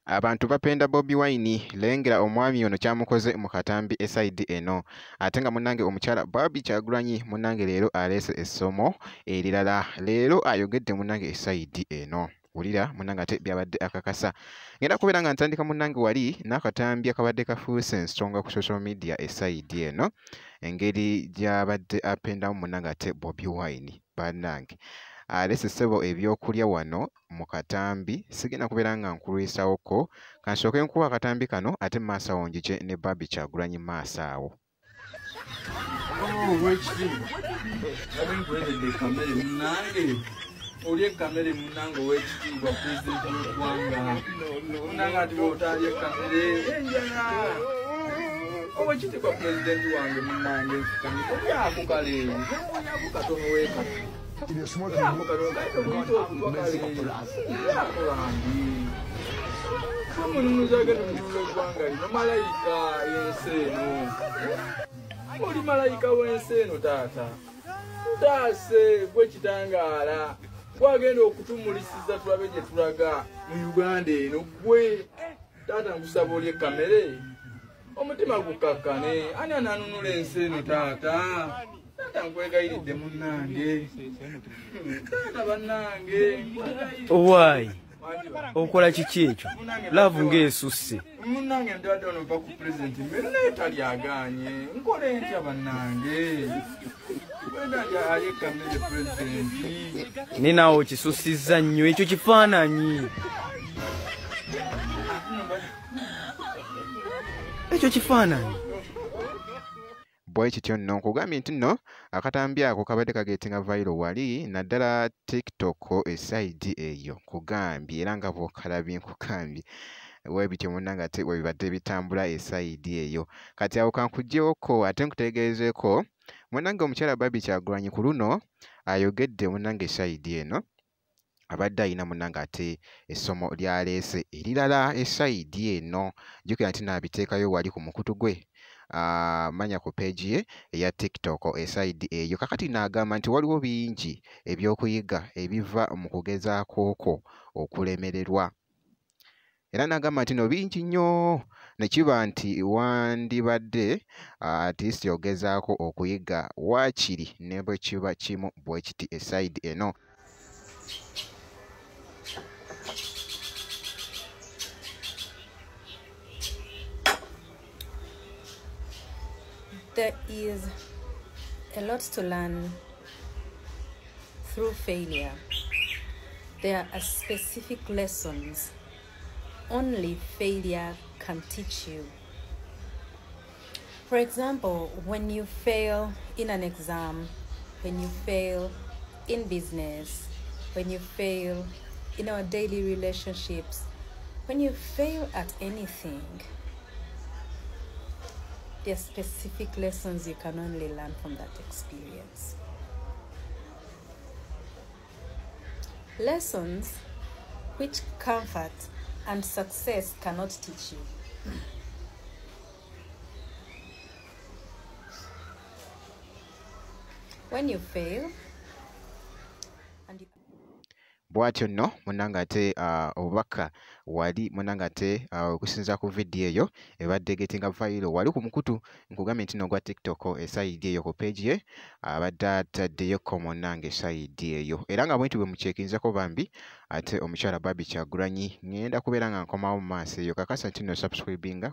Abantu bapenda Bobi Wine lengera omwami ono kyamukoze mu katambi eside eno ate nga munnange omukyala Barbie Kyagulanyi munnange leero aleese essomo erirala leero ayogedde munnange eside eno wulira munnange ate byabadde akakasa ngenda kubeera nga ntandika munnange wali n'akatambi akabadde kafuuse ensonga ku social media eside eno engeri gyabadde apendamu munnange ate Bobi Wine bannange aleese ssebo ebyokulya wano mu katambi sigenda kubeera nga nkulwisawoko kansooke nkuwa akatambi kano ate maaso awo njije ne Barbie Kyagulanyi maaso awo. Olye kamere munange ow'ekitiibwa pulezidenti w'eggwanga munange ati bw'otalye kamere enjala ow'ekitiibwa pulezidenti wange munange olyako kale olyako katono weekati olyako katono kayitobuyita okutwa kale olyako bambi omununuzaagenda omunyula eggwanga lino malayika y'ensi eno oli malayika w'ensi eno taata taase gwekitangaala gwagenda okutumulisiza tulabe gye tulaga mu Uganda eno gwe taata nkusaba olye kamere omutima gukakkane ani ananunula ensi eno taata taata nkwegayiridde munnange taata bannange owaayi okola kiki ekyo laavu ng'esusse munnange ntadde ono nva ku pulezidenti mmere naye talyagaanye nkole ntya bannange ninaawo kisussizza nnyo ekyo kifaananyi ekyo kifaananyi bwe kityo nno nkugambye nti nno akatambi ako kabadde kageetinga viral wali naddala TikTok eside eyo nkugambye era nga bw'okalabye nkugambye weebityo munnange ate webibadde bitambula eside eyo kati awo kankuggyewoko ate nkutegeezeeko munnange omukyala Barbie Kyagulanyi ku luno ayogedde munnange eside eno abadde ayina munnange ate essomo lyaleese erirala eside eno jjukira nti naabiteekayo wali ku mukutu gwe manya ku peegi ye eya TikTok eside eyo kakati n'agamba nti waliwo bingi ebyokuyiga ebiva mu kugezaako kwo okulemererwa era n'agamba nti no bingi nnyo ne kiba nti wandibadde at least ogezaako okuyiga waakiri ne bwe kiba kimu bwe kiti eside eno. There is a lot to learn through failure. There are specific lessons only failure can teach you. For example, when you fail in an exam, when you fail in business, when you fail in our daily relationships, when you fail at anything, there are specific lessons you can only learn from that experience. Lessons which comfort and success cannot teach you. When you fail and you bwatyo nno munnange ate obubaka wali munnange ate okusinza ku vidiyo eyo ebadde getinga viral wali ku mukutu nkugambye nti no gwa TikTok eside eyo ku peegi ye abadde ataddeyoko munnange eside eyo era nga bwenti bwe mukyekinzako bambi ate omukyala Barbie Kyagulanyi ngenda kubeera nga nkomawo mu maaso eyo kakasa nti no subscribinga